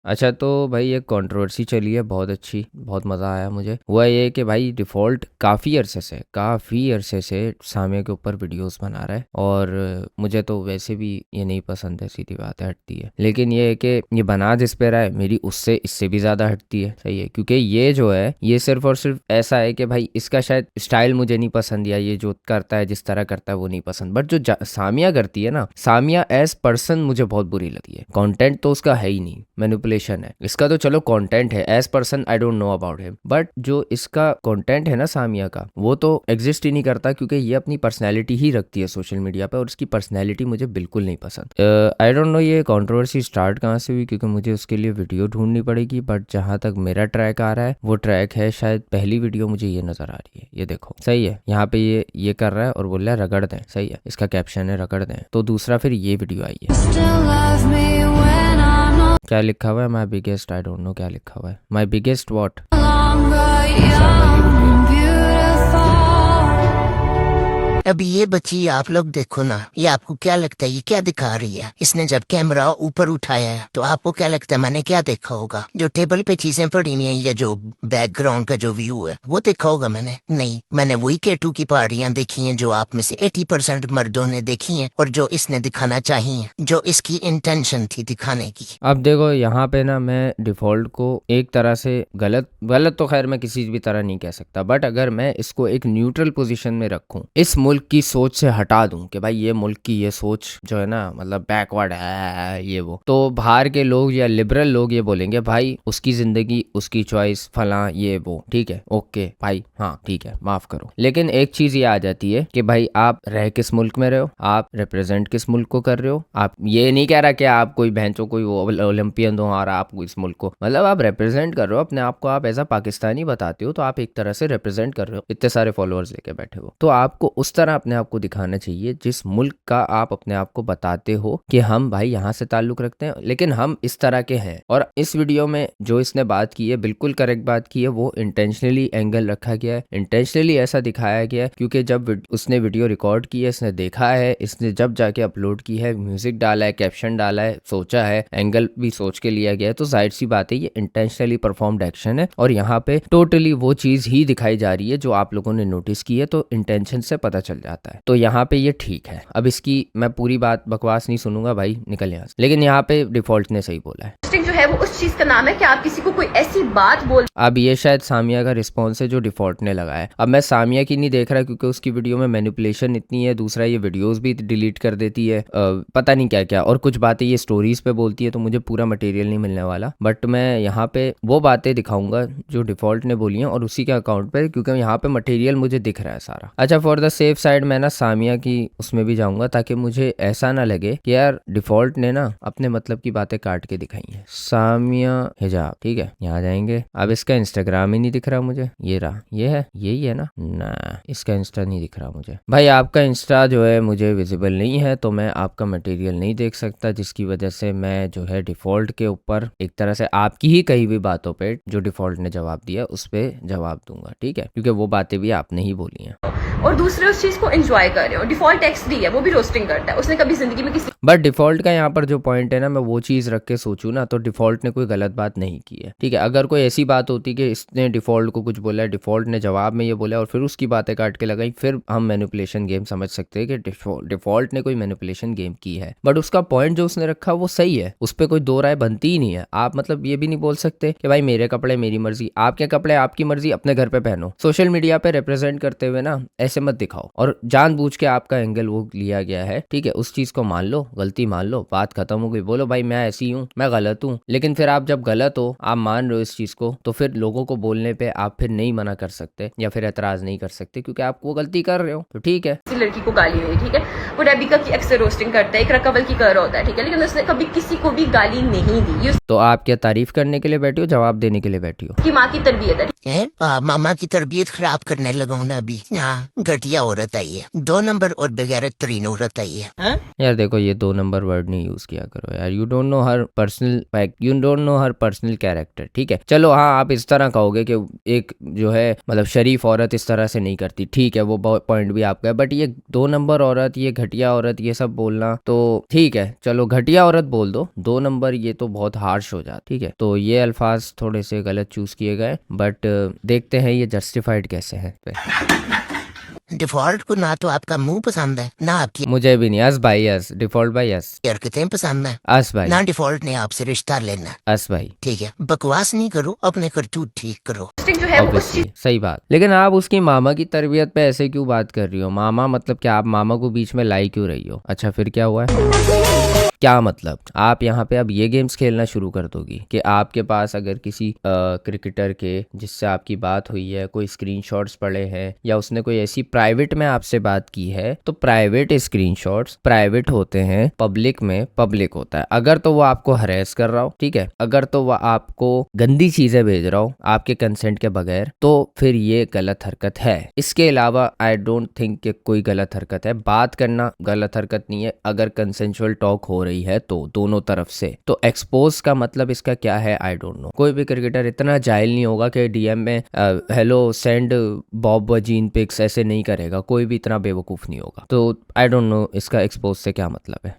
अच्छा तो भाई एक कंट्रोवर्सी चली है बहुत अच्छी, बहुत मज़ा आया मुझे। हुआ ये कि भाई डिफ़ॉल्ट काफ़ी अरसे से सामिया के ऊपर वीडियोस बना रहा है और मुझे तो वैसे भी ये नहीं पसंद है, सीधी बात है, हटती है। लेकिन ये है कि ये बना जिस पे रहा है मेरी उससे इससे भी ज़्यादा हटती है, सही है, क्योंकि ये जो है ये सिर्फ और सिर्फ ऐसा है कि भाई इसका शायद स्टाइल मुझे नहीं पसंद या ये जो करता है जिस तरह करता है वो नहीं पसंद, बट जो सामिया करती है ना, सामिया एज पर्सन मुझे बहुत बुरी लगती है। कंटेंट तो उसका है ही नहीं, मैनिपुलेशन है। इसका तो चलो कंटेंट है, as person I don't know about him, but जो इसका कंटेंट है ना सामिया का, वो तो एग्जिस्ट ही नहीं करता, क्योंकि ये अपनी पर्सनैलिटी ही रखती है सोशल मीडिया पे और उसकी पर्सनैलिटी मुझे बिल्कुल नहीं पसंद। आई डोंट नो ये कंट्रोवर्सी स्टार्ट कहाँ से हुई, क्योंकि मुझे उसके लिए वीडियो ढूंढनी पड़ेगी, बट जहाँ तक मेरा ट्रैक आ रहा है वो ट्रैक है शायद पहली वीडियो मुझे ये नजर आ रही है, ये देखो, सही है। यहाँ पे ये कर रहा है और बोल रहा है रगड़ दें, सही है, इसका कैप्शन है रगड़ दें। तो दूसरा फिर ये वीडियो आई है, क्या लिखा हुआ है, my biggest, I don't no क्या लिखा हुआ है, माई बिगेस्ट वॉट। अब ये बच्ची आप लोग देखो ना, ये आपको क्या लगता है ये क्या दिखा रही है? इसने जब कैमरा ऊपर उठाया है तो आपको क्या लगता है मैंने क्या देखा होगा? जो टेबल पे चीजें पड़ी हुई हैं या जो बैकग्राउंड का जो व्यू है वो देखा होगा मैंने? नहीं, मैंने वही K2 की पार्टियां देखी हैं जो आप में से 80% मर्दों ने देखी हैं और जो इसने दिखाना चाहिए, जो इसकी इंटेंशन थी दिखाने की। अब देखो यहाँ पे ना मैं डिफ़ॉल्ट को एक तरह से गलत तो खैर मैं किसी भी तरह नहीं कह सकता, बट अगर मैं इसको एक न्यूट्रल पोजीशन में रखूँ, इस मुल्क की सोच से हटा दूं कि भाई ये मुल्क की ये सोच जो है ना मतलब बैकवर्ड है ये वो, तो बाहर के लोग या लिबरल लोग ये बोलेंगे भाई उसकी जिंदगी उसकी चॉइस फला ये वो, ठीक है, ओके भाई, हाँ ठीक है, माफ करो। लेकिन एक चीज ये आ जाती है कि भाई आप रह किस मुल्क में रहे हो, आप रिप्रेजेंट किस मुल्क को कर रहे हो। आप ये नहीं कह रहा कि आप कोई बहनचो कोई ओलंपियन हो और आप इस मुल्क को, मतलब आप रिप्रेजेंट कर रहे हो अपने आप को, आप एज अ पाकिस्तानी बताते हो तो आप एक तरह से रिप्रेजेंट कर रहे हो, इतने सारे फॉलोअर्स लेके बैठे हो, तो आपको उस तरह अपने आप को दिखाना चाहिए जिस मुल्क का आप अपने आप को बताते हो कि हम भाई यहाँ से ताल्लुक रखते हैं, लेकिन हम इस तरह के हैं। और इस वीडियो में जो इसने बात की है बिल्कुल करेक्ट बात की है, वो इंटेंशनली एंगल रखा गया है, इंटेंशनली ऐसा दिखाया गया है, क्योंकि जब उसने वीडियो रिकॉर्ड की है, इसने देखा है, इसने जब जाके अपलोड की है, म्यूजिक डाला है, कैप्शन डाला है, सोचा है, एंगल भी सोच के लिया गया है, तो जाहिर सी बात है ये इंटेंशनली परफॉर्म्ड एक्शन है और यहाँ पे टोटली वो चीज ही दिखाई जा रही है जो आप लोगों ने नोटिस की है, तो इंटेंशन से पता चल जाता है। तो यहाँ पे ये ठीक है। अब इसकी मैं पूरी बात बकवास नहीं सुनूंगा भाई, निकल यहाँ से। लेकिन यहाँ पे डिफॉल्ट ने सही बोला है, जो है वो उस चीज का नाम है कि आप किसी को कोई ऐसी बात बोल। अब ये शायद सामिया का रिस्पॉन्स है जो डिफॉल्ट ने लगाया। अब मैं सामिया की नहीं देख रहा क्योंकि उसकी वीडियो में मैनिपुलेशन इतनी है, दूसरा ये वीडियोस भी डिलीट कर देती है, पता नहीं क्या क्या, और कुछ बातें ये स्टोरीज पे बोलती है, तो मुझे पूरा मटेरियल नहीं मिलने वाला, बट मैं यहाँ पे वो बातें दिखाऊंगा जो डिफॉल्ट ने बोली हैं और उसी के अकाउंट पे, क्योंकि यहाँ पे मटेरियल मुझे दिख रहा है सारा। अच्छा, फॉर द सेफ साइड मैं ना सामिया की उसमें भी जाऊंगा ताकि मुझे ऐसा ना लगे कि यार डिफॉल्ट ने ना अपने मतलब की बातें काट के दिखाई है। सामिया हिजाब, ठीक है, यहाँ जाएंगे। अब इसका इंस्टाग्राम ही नहीं दिख रहा मुझे, ये रहा, ये है, यही है ना इसका इंस्टा नहीं दिख रहा मुझे। भाई आपका इंस्टा जो है मुझे विजिबल नहीं है, तो मैं आपका मटेरियल नहीं देख सकता, जिसकी वजह से मैं जो है डिफॉल्ट के ऊपर एक तरह से आपकी ही कही हुई बातों पे जो डिफॉल्ट ने जवाब दिया उस पर जवाब दूंगा, ठीक है, क्योंकि वो बातें भी आपने ही बोली हैं। और दूसरे उस चीज को एंजॉय कर रहे हो। डिफॉल्ट XD है, वो भी रोस्टिंग करता है, उसने कभी जिंदगी में किसी, बट डिफॉल्ट का यहाँ पर जो पॉइंट है ना, मैं वो चीज रख के सोचूं ना, तो डिफॉल्ट ने कोई गलत बात नहीं की है, ठीक है। अगर कोई ऐसी बात होती कि इसने डिफॉल्ट को कुछ बोला है, डिफॉल्ट ने जवाब में ये बोला और फिर उसकी बातें काट के लगाई, फिर हम मैनिपुलेशन गेम समझ सकते हैं कि डिफॉल्ट ने कोई मैनिपुलेशन गेम की है। बट उसका पॉइंट जो उसने रखा वो सही है, उस पर कोई दो राय बनती ही नहीं है। आप मतलब ये भी नहीं बोल सकते कि भाई मेरे कपड़े मेरी मर्जी, आपके कपड़े आपकी मर्जी, अपने घर पे पहनो। सोशल मीडिया पे रिप्रेजेंट करते हुए ना ऐसे मत दिखाओ, और जानबूझ के आपका एंगल वो लिया गया है, ठीक है, उस चीज को मान लो, गलती मान लो, बात खत्म हो गई, बोलो भाई मैं ऐसी हूँ, मैं गलत हूँ। लेकिन फिर आप जब गलत हो, आप मान रहे हो इस चीज को, तो फिर लोगों को बोलने पे आप फिर नहीं मना कर सकते या फिर एतराज नहीं कर सकते, क्योंकि आप वो गलती कर रहे हो, तो ठीक है। किसी लड़की को गाली हुई, ठीक है, वो रेबिका की अक्सर रोस्टिंग करता है, एक रकवल की कर रहा होता है, ठीक है, लेकिन उसने कभी किसी को भी गाली नहीं दी। तो आप क्या तारीफ करने के लिए बैठी हो, जवाब देने के लिए बैठी हो? उसकी माँ की तरबियत है, मामा की तरबियत खराब करने लगा हूं ना अभी। हाँ, घटिया औरत आई है, 2 नंबर और बेगैरत तरीन औरत आई है। यार देखो, ये 2 नंबर वर्ड नहीं यूज किया करो यार। You don't know her personal fact, you don't know her personal character, ठीक है। चलो हाँ, आप इस तरह कहोगे कि एक जो है मतलब शरीफ औरत इस तरह से नहीं करती, ठीक है, वो पॉइंट भी आपका है। बट ये 2 नंबर औरत, ये घटिया औरत, ये सब बोलना तो ठीक है, चलो घटिया औरत बोल दो, 2 नंबर ये तो बहुत हार्श हो जाता, ठीक है। तो ये अल्फाज थोड़े से गलत चूज किए गए, बट देखते हैं ये जस्टिफाइड कैसे है डिफॉल्ट को ना तो आपका मुंह पसंद है, ना आपकी मुझे भी नहीं। अस भाई, अस डिफॉल्ट भाई, अस हरकतें पसंद है, अस भाई, ना डिफॉल्ट ने आपसे रिश्ता लेना। अस भाई, ठीक है, बकवास नहीं करो, अपने करतूत ठीक करो। जो है वो उस ऑब्वियसली सही बात। लेकिन आप उसकी मामा की तरबियत पे ऐसे क्यों बात कर रही हो? मामा मतलब क्या? आप मामा को बीच में लाई क्यों रही हो? अच्छा फिर क्या हुआ है? क्या मतलब आप यहाँ पे अब ये गेम्स खेलना शुरू कर दोगी कि आपके पास अगर किसी क्रिकेटर के जिससे आपकी बात हुई है कोई स्क्रीनशॉट्स पड़े हैं, या उसने कोई ऐसी प्राइवेट में आपसे बात की है, तो प्राइवेट स्क्रीनशॉट्स प्राइवेट होते हैं, पब्लिक में पब्लिक होता है। अगर तो वो आपको हरेस कर रहा हो, ठीक है, अगर तो वो आपको गंदी चीजें भेज रहा हो आपके कंसेंट के बगैर, तो फिर ये गलत हरकत है। इसके अलावा आई डोंट थिंक कि कोई गलत हरकत है। बात करना गलत हरकत नहीं है अगर कंसेंशुअल टॉक हो रही है तो दोनों तरफ से। तो एक्सपोज का मतलब इसका क्या है? आई डोंट नो। कोई भी क्रिकेटर इतना जाहिल नहीं होगा कि डीएम में हेलो सेंड बॉब वजीन पिक्स ऐसे नहीं करेगा। कोई भी इतना बेवकूफ नहीं होगा। तो आई डोंट नो इसका एक्सपोज से क्या मतलब है।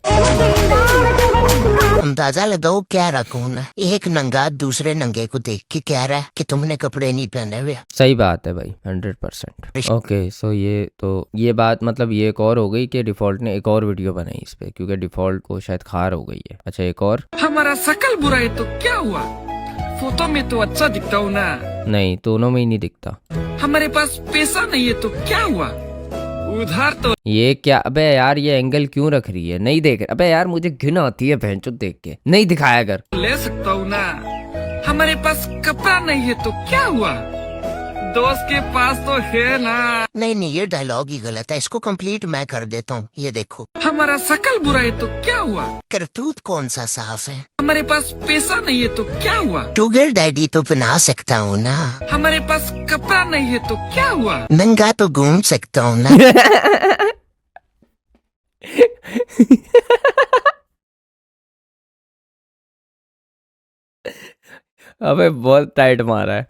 अंदाजा लगाओ क्या रहा कौन है। एक नंगा दूसरे नंगे को देख के कह रहा है कि तुमने कपड़े नहीं पहने हुए। सही बात है भाई, 100%। ओके सो ये बात मतलब ये एक और हो गई कि डिफॉल्ट ने एक और वीडियो बनाई इस पे, क्योंकि डिफॉल्ट को शायद खार हो गई है। अच्छा एक और, हमारा शकल बुरा है तो क्या हुआ, फोटो में तो अच्छा दिखता हूँ ना। नहीं दोनों में ही नहीं दिखता। हमारे पास पैसा नहीं है तो क्या हुआ, उधार तो ये क्या? अबे यार ये एंगल क्यों रख रही है? नहीं देख। अबे यार मुझे घिन आती है भैंचोद देख के। नहीं दिखाया कर। ले सकता हूँ ना। हमारे पास कपड़ा नहीं है तो क्या हुआ, दोस्त के पास तो है ना। नहीं ये डायलॉग ही गलत है, इसको कंप्लीट मैं कर देता हूँ। ये देखो, हमारा शकल बुरा है तो क्या हुआ, करतूत कौन सा साफ है। हमारे पास पैसा नहीं है तो क्या हुआ, शुगर डैडी तो बना सकता हूँ ना। हमारे पास कपड़ा नहीं है तो क्या हुआ, नंगा तो घूम सकता हूँ ना। अबे बहुत टाइट मारा है।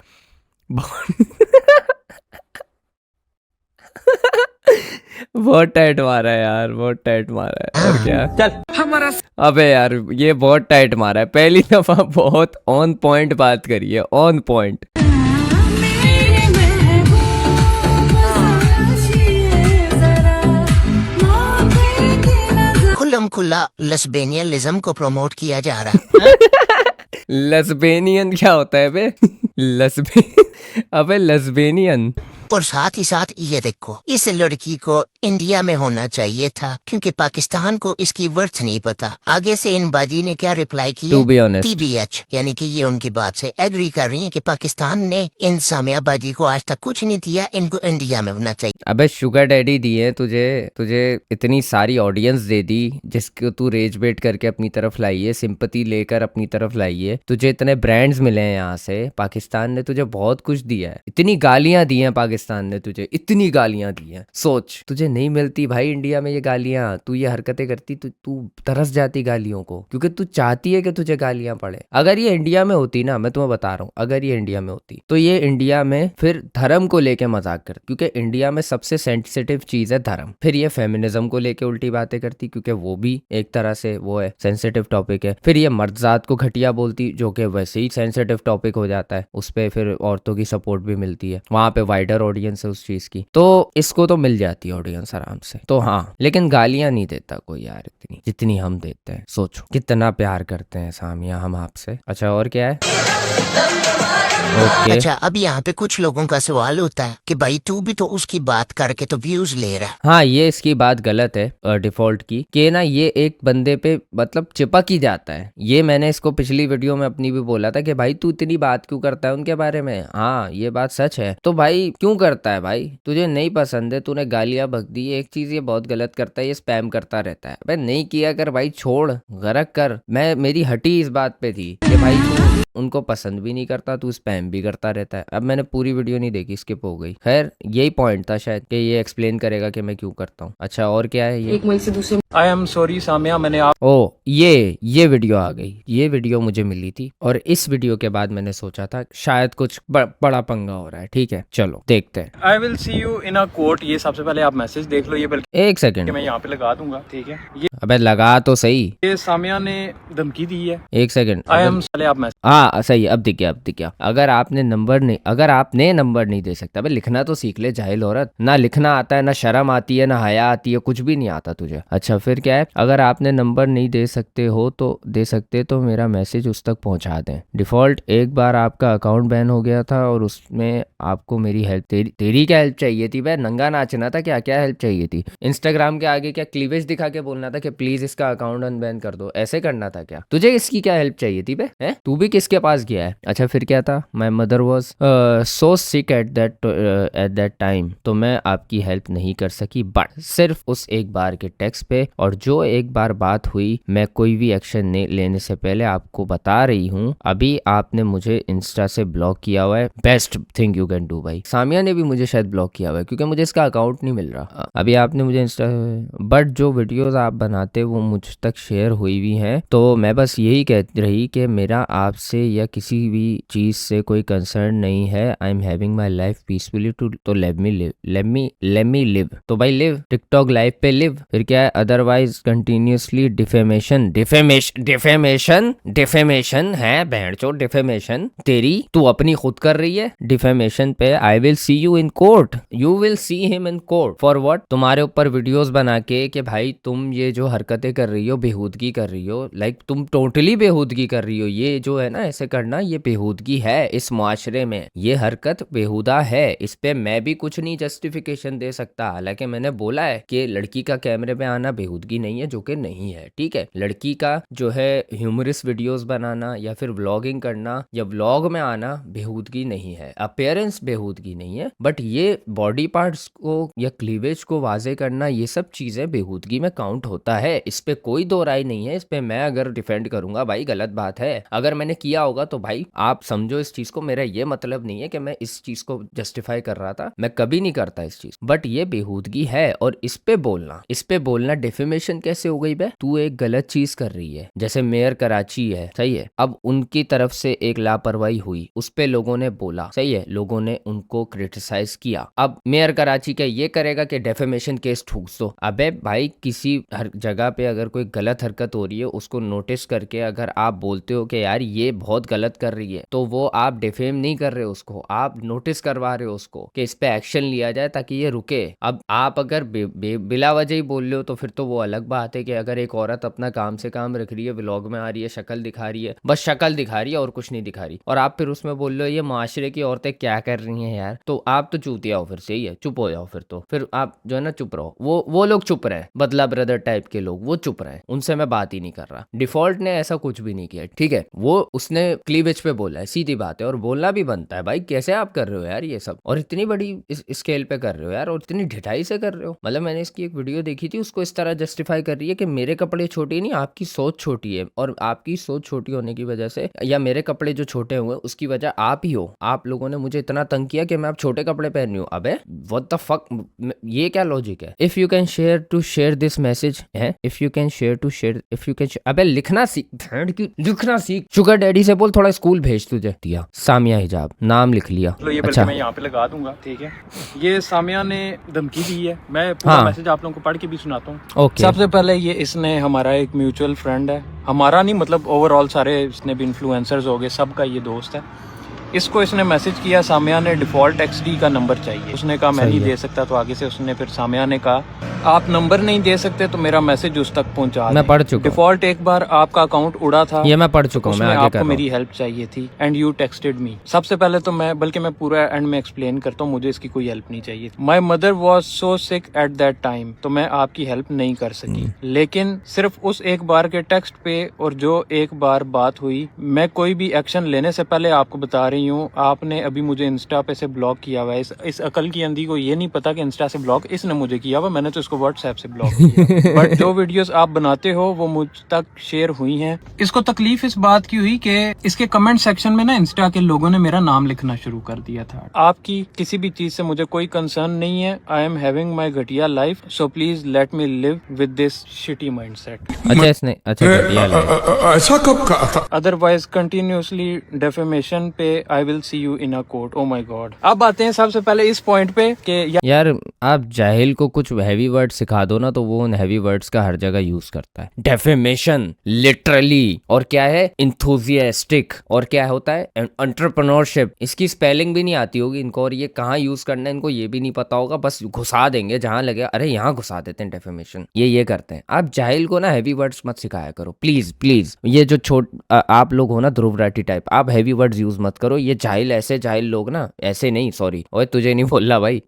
बहुत टाइट मारा है यार, बहुत टाइट मारा है। और क्या? चल। हमारा अबे यार ये बहुत टाइट मारा है। पहली दफा बहुत ऑन पॉइंट बात करी है, ऑन पॉइंट। खुल्लम खुल्ला लेस्बियनिज्म को प्रमोट किया जा रहा है। लेस्बेनियन क्या होता है बे? अबे लेस्बेनियन। और साथ ही साथ ये देखो, इस लड़की को इंडिया में होना चाहिए था क्योंकि पाकिस्तान को इसकी वर्थ नहीं पता। आगे से इन बाजी ने क्या रिप्लाई किया? To be honest. TBH, यानी कि ये उनकी बात से एग्री कर रही है कि पाकिस्तान ने इन सामिया बाजी को आज तक कुछ नहीं दिया, इनको इंडिया में होना चाहिए। अबे शुगर डैडी दिए तुझे इतनी सारी ऑडियंस दे दी जिसको तू रेज बेट करके अपनी तरफ लाई है, सिंपैथी लेकर अपनी तरफ लाई है। तुझे इतने ब्रांड्स मिले हैं यहाँ से, पाकिस्तान ने तुझे बहुत कुछ दिया है, इतनी गालियां दी हैं पाकिस्तान ने तुझे, इतनी गालियां दी हैं। सोच तुझे नहीं मिलती भाई इंडिया में ये गालियां, तू ये हरकतें करती तो तू तरस जाती गालियों को, क्योंकि तू चाहती है कि तुझे गालियां पड़े। अगर ये इंडिया में होती ना, मैं तुम्हें बता रहा हूँ, अगर ये इंडिया में होती तो ये इंडिया में फिर धर्म को लेके मजाक करती, क्योंकि इंडिया में सबसे सेंसिटिव चीज है धर्म। फिर ये फेमिनिज्म को लेके उल्टी बातें करती, क्योंकि वो भी एक तरह से वो है, सेंसिटिव टॉपिक है। फिर ये मर्दजात को घटिया बोलती, जो कि वैसे ही सेंसिटिव टॉपिक हो जाता है, उस पर फिर औरतों की सपोर्ट भी मिलती है, वहां पे वाइडर ऑडियंस है उस चीज की, तो इसको तो मिल जाती है ऑडियंस आराम से। तो हाँ, लेकिन गालियां नहीं देता कोई यार इतनी जितनी हम देते हैं। सोचो कितना प्यार करते हैं सामिया हम आपसे। अच्छा और क्या है? ओके अच्छा, अब यहाँ पे कुछ लोगों का सवाल होता है कि भाई तू भी तो उसकी बात करके तो व्यूज ले रहा है। हाँ, ये इसकी बात गलत है डिफॉल्ट की, कि ना ये एक बंदे पे मतलब चिपक ही जाता है। ये मैंने इसको पिछली वीडियो में अपनी भी बोला था कि भाई तू इतनी बात क्यों करता है उनके बारे में। हाँ ये बात सच है। तो भाई क्यों करता है भाई? तुझे नहीं पसंद है, तूने गालियां बक दी, एक चीज ये बहुत गलत करता है, ये स्पैम करता रहता है। भाई नहीं किया कर भाई, छोड़, गरक कर। मेरी हटी इस बात पे थी कि भाई तू उनको पसंद भी नहीं करता, तू स्पैम भी करता रहता है। अब मैंने पूरी वीडियो नहीं देखी, स्किप हो गई। खैर यही पॉइंट था शायद कि ये एक्सप्लेन करेगा कि मैं क्यों करता हूँ। अच्छा और क्या है ये? एक मुल्क से दूसरे आई एम सॉरी सामिया, मैंने आप ओ ये वीडियो आ गई। ये वीडियो मुझे मिली थी और इस वीडियो के बाद मैंने सोचा था शायद कुछ बड़ा पंगा हो रहा है। ठीक है चलो देखते हैं। I will see you in a court. ये सबसे पहले आप मैसेज देख लो, ये बल्कि एक सेकंड, मैं यहाँ पे लगा दूंगा, ठीक है। अबे लगा तो सही। ये सामिया ने धमकी दी है। एक सेकंड, आई एम पहले आप मैसेज हाँ सही, अब दिख गया। अगर आपने नंबर नहीं दे सकता, भाई लिखना तो सीख ले जाहिल औरत। ना लिखना आता है, ना शर्म आती है, ना हया आती है, कुछ भी नहीं आता तुझे। अच्छा फिर क्या है? अगर आपने नंबर नहीं दे सकते हो तो मेरा मैसेज उस तक पहुंचा दें। डिफॉल्ट एक बार आपका अकाउंट बैन हो गया था और उसमें आपको मेरी हेल्प, तेरी क्या हेल्प चाहिए थी? भाई नंगा नाचना था क्या हेल्प चाहिए थी? इंस्टाग्राम के आगे क्या क्लीवेज दिखा के बोलना था कि प्लीज इसका अकाउंट अनबैन कर दो, ऐसे करना था क्या? तुझे इसकी क्या हेल्प चाहिए थी बे? हैं? तू भी किसके पास गया है? अच्छा फिर क्या था? My mother was so sick at that time, तो मैं आपकी हेल्प नहीं कर सकी, बट सिर्फ उस एक बार के टेक्स्ट पे और जो एक बार बात हुई, मैं कोई भी एक्शन लेने से पहले आपको बता रही हूँ, अभी आपने मुझे इंस्टा से ब्लॉक किया हुआ है, best thing you can do. भाई सामिया ने भी मुझे शायद ब्लॉक किया हुआ है क्योंकि मुझे इसका अकाउंट नहीं मिल रहा। अभी आपने मुझे इंस्टा, बट जो वीडियोस आप बनाते वो मुझ तक शेयर हुई हुई हैं, तो मैं बस यही कह रही कि मेरा आपसे या किसी भी चीज से कोई कंसर्न नहीं है। I am having my life peacefully तो लेट मी लिव। तो भाई लिव, टिकटॉक लाइव पे लिव। फिर क्या है? अदरवाइज कंटिन्यूसली डिफेमेशन है, भेड़चोद डिफेमेशन तेरी तू अपनी खुद कर रही है। डिफेमेशन पे I will see you in court, you will see him in court for what? तुम्हारे ऊपर वीडियोस बना के कि भाई तुम ये जो हरकतें कर रही हो, बेहूदगी कर रही हो, लाइक तुम टोटली बेहूदगी कर रही हो। ये जो है ना ऐसे करना, ये बेहूदगी है इस मुआशरे में, ये हरकत बेहुदा है। इस पे मैं भी कुछ नहीं जस्टिफिकेशन दे सकता। हालांकि मैंने बोला है कि लड़की का कैमरे पे आना बेहूदगी नहीं है, जो कि नहीं है। ठीक है, लड़की का जो है ह्यूमरस वीडियोस बनाना या फिर व्लॉगिंग करना या व्लॉग में आना बेहूदगी नहीं है, अपीयरेंस बेहूदगी नहीं है, बट ये बॉडी पार्ट्स को या क्लीवेज को वाजे करना, ये सब चीजें बेहूदगी में काउंट होता है। इस पे कोई दो राय नहीं है। इस पे मैं अगर डिफेंड करूंगा भाई गलत बात है। अगर मैंने किया होगा तो भाई आप समझो इस चीज को, मेरा ये मतलब नहीं है कि मैं इस चीज को जस्टिफाई कर रहा था, मैं कभी नहीं करता इस चीज, बट ये बेहूदगी है। और इस पे बोलना डिफेमेशन कैसे हो गई बे? तू एक गलत चीज कर रही है, जैसे मेयर कराची है, सही है, अब उनकी तरफ से एक लापरवाही हुई, उस पे लोगों ने बोला, सही है, लोगों ने उनको क्रिटिसाइज किया। अब मेयर कराची क्या ये करेगा कि डेफेमेशन केस ठूस दो? अबे भाई किसी हर जगह पे अगर कोई गलत हरकत हो रही है, उसको नोटिस करके अगर आप बोलते हो कि यार ये बहुत गलत कर रही है, तो वो आप डिफेम नहीं कर रहे हो उसको, आप नोटिस करवा रहे हो उसको कि इस पे एक्शन लिया जाए ताकि ये रुके। अब आप अगर बिला वजह ही बोल रहे हो तो फिर तो वो अलग बात है कि अगर एक औरत अपना काम से काम रख रही है, व्लॉग में आ रही है, शक्ल दिखा रही है, बस शक्ल दिखा रही है और कुछ नहीं दिखा रही, और आप फिर उसमें बोल रहे हो ये माशरे की औरतें क्या कर रही हैं यार, तो आप तो चूतिया हो फिर से ही है, चुप हो जाओ फिर आप जो है ना चुप रहो। वो लोग चुप रहे, बदला ब्रदर टाइप के लोग, वो चुप रहे, उनसे मैं बात ही नहीं कर रहा। डिफॉल्ट ने ऐसा कुछ भी नहीं किया, ठीक है, वो उसने क्लीवेज पे बोला है, सीधी बात है, और बोलना भी बनता है। भाई कैसे आप कर रहे हो यार ये सब, और इतनी बड़ी स्केल पे कर रहे हो यार, और इतनी ढिठाई से कर रहे हो। मतलब मैंने इसकी एक वीडियो देखी थी, उसको इस तरह जस्टिफाई कर रही है कि मेरे कपड़े छोटे नहीं, आपकी सोच छोटी है, और आपकी सोच छोटी होने की वजह से, या मेरे कपड़े जो छोटे हुए उसकी वजह आप ही हो। आप लोगों ने मुझे इतना तंग किया कि मैं अब छोटे कपड़े पहन रही हूँ। अबे व्हाट द फक, ये क्या लॉजिक है? If you can share this message है, अबे लिखना सीख, शुगर डैडी से बोल थोड़ा स्कूल भेज तुझे। दिया सामिया हिजाब, नाम लिख लिया। ये अच्छा मैं यहाँ पे लगा दूंगा, ठीक है। ये सामिया ने धमकी दी है, मैं पूरा मैसेज आप लोगों को पढ़ के भी सुनाता हूँ। ओके। सबसे पहले ये इसने हमारा एक म्यूचुअल फ्रेंड है, हमारा नहीं मतलब ओवरऑल सारे इसने भी इन्फ्लुएंसर्स हो गए, सबका ये दोस्त है। इसको इसने मैसेज किया, सामिया ने डिफॉल्ट XD का नंबर चाहिए, उसने कहा मैं नहीं दे सकता, तो आगे से उसने फिर सामिया ने कहा आप नंबर नहीं दे सकते तो मेरा मैसेज उस तक पहुंचा। मैं पढ़ चुका। डिफॉल्ट एक बार आपका अकाउंट उड़ा था, ये मैं पढ़ चुका हूँ, मैं आगे कर आपको रहा हूँ। मेरी हेल्प चाहिए थी एंड यू टेक्सटेड मी। सबसे पहले तो मैं पूरा एंड में एक्सप्लेन करता हूँ, मुझे इसकी कोई हेल्प नहीं चाहिए। My mother was so sick at that time, तो मैं आपकी हेल्प नहीं कर सकी, लेकिन सिर्फ उस एक बार के टेक्स्ट पे और जो एक बार बात हुई, मैं कोई भी एक्शन लेने से पहले आपको बता रही रही हूँ, आपने अभी मुझे इंस्टा पे से ब्लॉक किया हुआ है। इस अकल की अंधी को ये नहीं पता कि इंस्टा से ब्लॉक इसने मुझे किया हुआ, मैंने तो इसको व्हाट्सएप से ब्लॉक किया। बट जो वीडियोस आप बनाते हो वो मुझ तक शेयर हुई हैं। इसको तकलीफ इस बात की हुई कि इसके कमेंट सेक्शन में ना इंस्टा के लोगों ने मेरा नाम लिखना शुरू कर दिया था। आपकी किसी भी चीज से मुझे कोई कंसर्न नहीं है। आई एम हैविंग माई घटिया life, so please let me live with this shitty mindset. अच्छा इसने अच्छा घटिया लगा। ऐसा कब कहा था? अदरवाइज कंटिन्यूसली डेफेमेशन पे I will see you in a court. Oh my God. अब आते हैं सबसे पहले इस पॉइंट पे कि यार आप जाहिल को कुछ हैवी वर्ड सिखा दो ना तो वो उन हैवी वर्ड्स का हर जगह यूज करता है। डेफेमेशन लिटरली, और क्या है इंथुजियास्टिक, और क्या होता है एंटरप्रेन्योरशिप। इसकी स्पेलिंग भी नहीं आती होगी इनको, और ये कहाँ यूज करना है इनको ये भी नहीं पता होगा, बस घुसा देंगे जहां लगे, अरे यहाँ घुसा देते हैं डेफेमेशन, ये करते हैं। आप जाहिल को ना हैवी वर्ड्स मत सिखाया करो प्लीज प्लीज। ये जो आप लोग हो ना ध्रुव राठी टाइप, आप हैवी वर्ड्स यूज मत करो। ये जाहिल, ऐसे जाहिल लोग ना, ऐसे नहीं, सॉरी ओए तुझे नहीं बोल रहा भाई,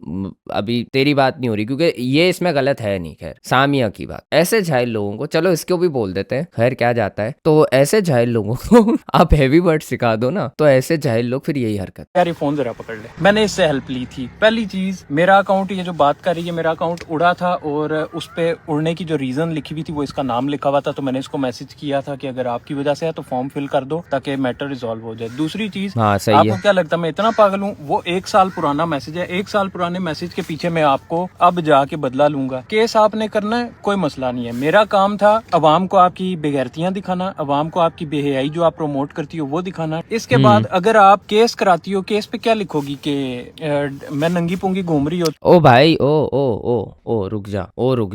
अभी तेरी बात नहीं हो रही क्योंकि ये इसमें गलत है नहीं। खैर सामिया की बात, ऐसे जाहिल लोगों को, चलो इसको भी बोल देते हैं, खैर क्या जाता है। तो ऐसे जाहिल लोगों को आप हैवी वर्ड सिखा दो ना तो ऐसे जाहिल लोग फिर यही हरकत। यार ये फोन जरा पकड़ ले, मैंने इससे हेल्प ली थी। पहली चीज, मेरा अकाउंट, ये जो बात कर रही है, मेरा अकाउंट उड़ा था और उस पे उड़ने की जो रीजन लिखी हुई थी वो इसका नाम लिखा हुआ था। तो मैंने इसको मैसेज किया था कि अगर आपकी वजह से है तो फॉर्म फिल कर दो ताकि मैटर रिजॉल्व हो जाए। दूसरी चीज, हाँ सही आपको है। क्या लगता है मैं इतना पागल हूँ? वो 1 साल पुराना मैसेज है, 1 साल पुराने मैसेज के पीछे मैं आपको अब जाके बदला लूंगा। केस आपने करना है, कोई मसला नहीं है। मेरा काम था अवाम को आपकी बेगैरतियां दिखाना, अवाम को आपकी बेहयाई जो आप प्रमोट करती हो वो दिखाना। इसके बाद अगर आप केस कराती हो, केस पे क्या लिखोगी कि मैं नंगी पुंगी घूम रही हो? ओ भाई ओ रुक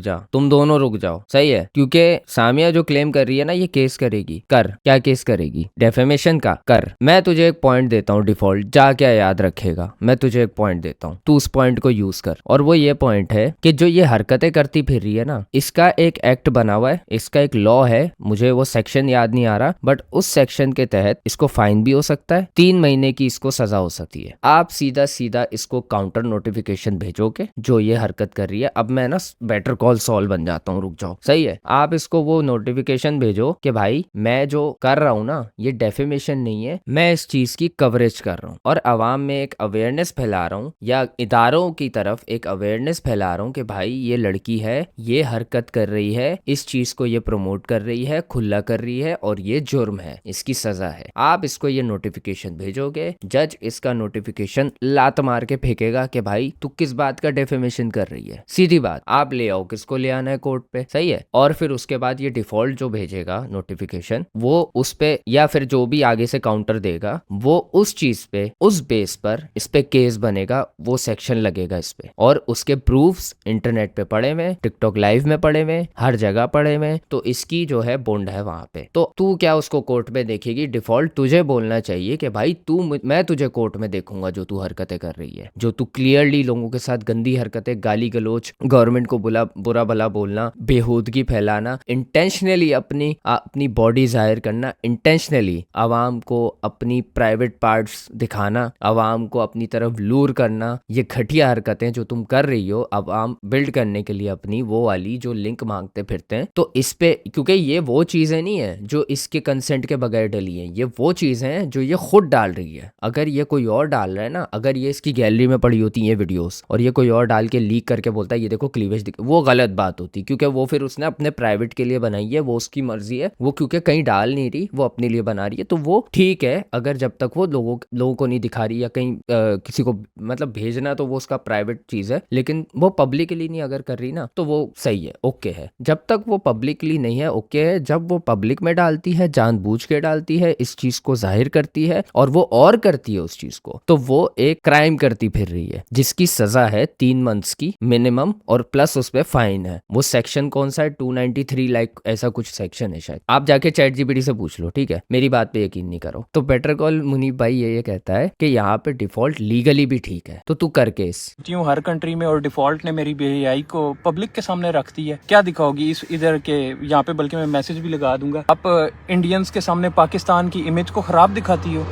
जा, तुम दोनों रुक जाओ, सही है। क्योंकि सामिया जो क्लेम कर रही है ना, ये केस करेगी। कर, क्या केस करेगी? डेफेमेशन का कर। मैं तुझे एक पॉइंट देता हूँ डिफॉल्ट, जा क्या याद रखेगा, मैं तुझे एक पॉइंट देता हूँ, तू उस पॉइंट को यूज कर। और वो ये पॉइंट है कि जो ये हरकतें करती फिर रही है ना, इसका एक एक्ट बना हुआ है, इसका एक लॉ है, मुझे वो सेक्शन याद नहीं आ रहा, बट उस सेक्शन के तहत इसको फाइन भी हो सकता है, 3 महीने की इसको सजा हो सकती है। आप सीधा सीधा इसको काउंटर नोटिफिकेशन भेजोगे जो ये हरकत कर रही है। अब मैं ना बेटर कॉल सॉल्व बन जाता हूँ, रुक जाओ, सही है। आप इसको वो नोटिफिकेशन भेजो कि भाई मैं जो कर रहा हूँ ना ये डेफेमेशन नहीं है, मैं इस चीज की कवरेज कर रहा हूँ और अवाम में एक अवेयरनेस फैला रहा हूँ, या इदारों की तरफ एक अवेयरनेस फैला रहा हूँ कि भाई ये लड़की है, ये हरकत कर रही है, इस चीज को ये प्रमोट कर रही है, खुला कर रही है और ये जुर्म है, इसकी सजा है। आप इसको ये नोटिफिकेशन भेजोगे, जज इसका नोटिफिकेशन लात मार के फेंकेगा कि भाई तू किस बात का डेफेमेशन कर रही है। सीधी बात, आप ले आओ, किसको ले आना है कोर्ट पे, सही है। और फिर उसके बाद ये डिफॉल्ट जो भेजेगा नोटिफिकेशन, वो उस पे या फिर जो भी आगे से काउंटर देगा वो उस चीज पे, उस बेस पर इस पे केस बनेगा, वो सेक्शन लगेगा इस पे, और उसके प्रूफ्स इंटरनेट पे पड़े हुए, टिकटॉक लाइव में पड़े हुए, हर जगह पड़े हुए। तो इसकी जो है बॉन्ड है वहां पे। तो तू क्या उसको कोर्ट में देखेगी? डिफॉल्ट तुझे बोलना चाहिए कि भाई मैं तुझे कोर्ट में देखूंगा जो तू हरकतें कर रही है, जो तू क्लियरली लोगों के साथ गंदी हरकतें, गाली गलोच, गवर्नमेंट को बुरा भला बोलना, बेहूदगी फैलाना, इंटेंशनली अपनी बॉडी जाहिर करना, इंटेंशनली आवाम को अपनी प्राइवेट पार्ट्स दिखाना, आवाम को अपनी तरफ लूर करना, ये घटिया हरकतें जो तुम कर रही हो आवाम बिल्ड करने के लिए अपनी वो वाली जो लिंक मांगते फिरते हैं। तो इस पे, क्योंकि ये वो चीजें नहीं है जो इसके कंसेंट के बगैर डली है, ये वो चीजें हैं जो ये खुद डाल रही है। अगर ये कोई और डाल रहा है ना, अगर ये इसकी गैलरी में पड़ी होती है वीडियोस और ये कोई और डाल के लीक करके बोलता है ये देखो क्लीवेज, वो गलत बात होती, क्योंकि वो फिर उसने अपने प्राइवेट के लिए बनाई है, वो उसकी मर्जी है, वो क्योंकि कहीं डाल नहीं रही, वो अपने लिए बना रही है, तो वो ठीक है। अगर जब तक वो लोगों को नहीं दिखा रही या कहीं किसी को मतलब भेजना, तो वो उसका प्राइवेट चीज है, लेकिन वो पब्लिकली नहीं अगर कर रही ना तो वो सही है, ओके है। जब तक वो पब्लिकली नहीं है, ओके है। जब वो पब्लिक में डालती है, जानबूझ के डालती है, इस चीज को जाहिर करती है और वो और करती है उस चीज को, तो वो एक क्राइम करती फिर रही है जिसकी सजा है 3 मंथ्स की मिनिमम, और प्लस उस पे फाइन है। वो सेक्शन कौन सा है? 293 लाइक ऐसा कुछ सेक्शन है शायद, आप जाके ChatGPT से पूछ लो, ठीक है, मेरी बात पे यकीन नहीं करो। तो बेटर कॉल मुनीब भाई ये कहता है कि यहाँ पे डिफॉल्ट लीगली भी ठीक है, तो तू कर केस। हर कंट्री में, और डिफॉल्ट ने मेरी बेहयाई को पब्लिक के सामने रख दी है, क्या दिखाओगी इस इधर के यहाँ पे? बल्कि मैं मैसेज भी लगा दूंगा, आप इंडियंस के सामने पाकिस्तान की इमेज को खराब दिखाती हो।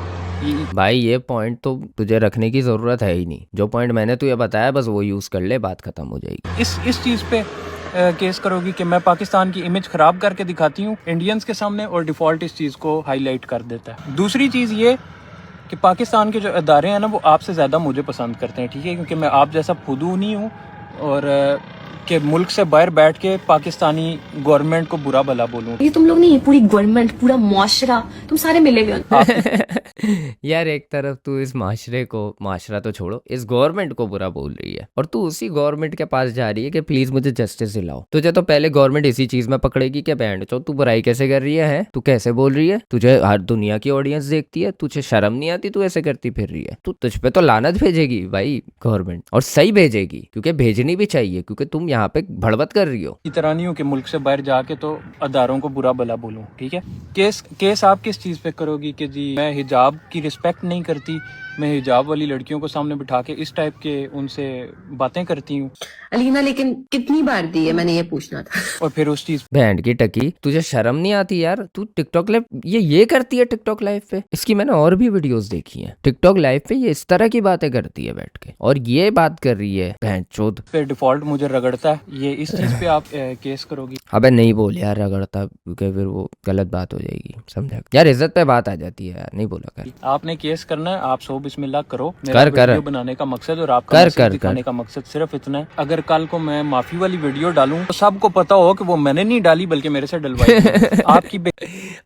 भाई ये पॉइंट तो तुझे रखने की जरूरत है ही नहीं, जो पॉइंट मैंने तुझे बताया बस वो यूज कर ले, बात खत्म हो जाएगी। इस चीज पे केस करोगी कि मैं पाकिस्तान की इमेज खराब करके दिखाती हूँ इंडियंस के सामने, और डिफॉल्ट इस चीज को हाईलाइट कर देता है। दूसरी चीज ये कि पाकिस्तान के जो अदारे हैं ना वो आपसे ज़्यादा मुझे पसंद करते हैं, ठीक है, क्योंकि मैं आप जैसा फुदू नहीं हूँ और कि मुल्क से बाहर बैठ के पाकिस्तानी गवर्नमेंट को बुरा भला बोलूँ। ये तुम लोग नहीं, पूरी गवर्नमेंट, पूरा मुआशरा, तुम सारे मिले हुए हो। यार एक तरफ तू इस माशरे को, माशरा तो छोड़ो, इस गवर्नमेंट को बुरा बोल रही है और तू उसी गवर्नमेंट के पास जा रही है कि प्लीज मुझे जस्टिस दिलाओ। तुझे तो पहले गवर्नमेंट इसी चीज में पकड़ेगी कि बैंड चो तू बुराई कैसे कर रही है, तू कैसे बोल रही है, तुझे हर दुनिया की ऑडियंस देखती है, तुझे शर्म नहीं आती, तू ऐसे करती फिर रही है। तू तुझ पे तो लानत भेजेगी भाई गवर्नमेंट, और सही भेजेगी, क्योंकि भेजनी भी चाहिए, क्योंकि तुम यहाँ पे भड़बत कर रही हो। इस तरह नहीं हूँ कि मुल्क से बाहर जाके तो अदारों को बुरा भला बोलूँ, ठीक है। केस आप किस चीज पे करोगी कि जी मैं हिजाब की रिस्पेक्ट नहीं करती, मैं हिजाब वाली लड़कियों को सामने बिठा के इस टाइप के उनसे बातें करती हूँ। अलीना लेकिन कितनी बार दी है, मैंने ये पूछना था। और फिर उस चीज बैंड की टकी, तुझे शर्म नहीं आती यार? तू टिकटॉक लाइव ये करती है टिकटॉक लाइव पे। इसकी मैंने और भी वीडियोस देखी हैं, टिकटॉक लाइव पे ये इस तरह की बातें करती है बैठ के, और ये बात कर रही है बहन चोद पे डिफॉल्ट मुझे रगड़ता है, ये इस चीज पे आप केस करोगी? अबे नहीं बोल यार रगड़ता, क्योंकि फिर वो गलत बात हो जाएगी, समझा यार, इज्जत पे बात आ जाती है यार, नहीं बोला कर। आपने केस करना है, आप सो बिस्मिल्लाह करो। कर वीडियो बनाने का मकसद और आपका मैसेज दिखाने का मकसद सिर्फ इतना है। अगर कल को मैं माफी वाली वीडियो डालूं तो सबको पता हो कि वो मैंने नहीं डाली बल्कि मेरे से डलवाई है। आपकी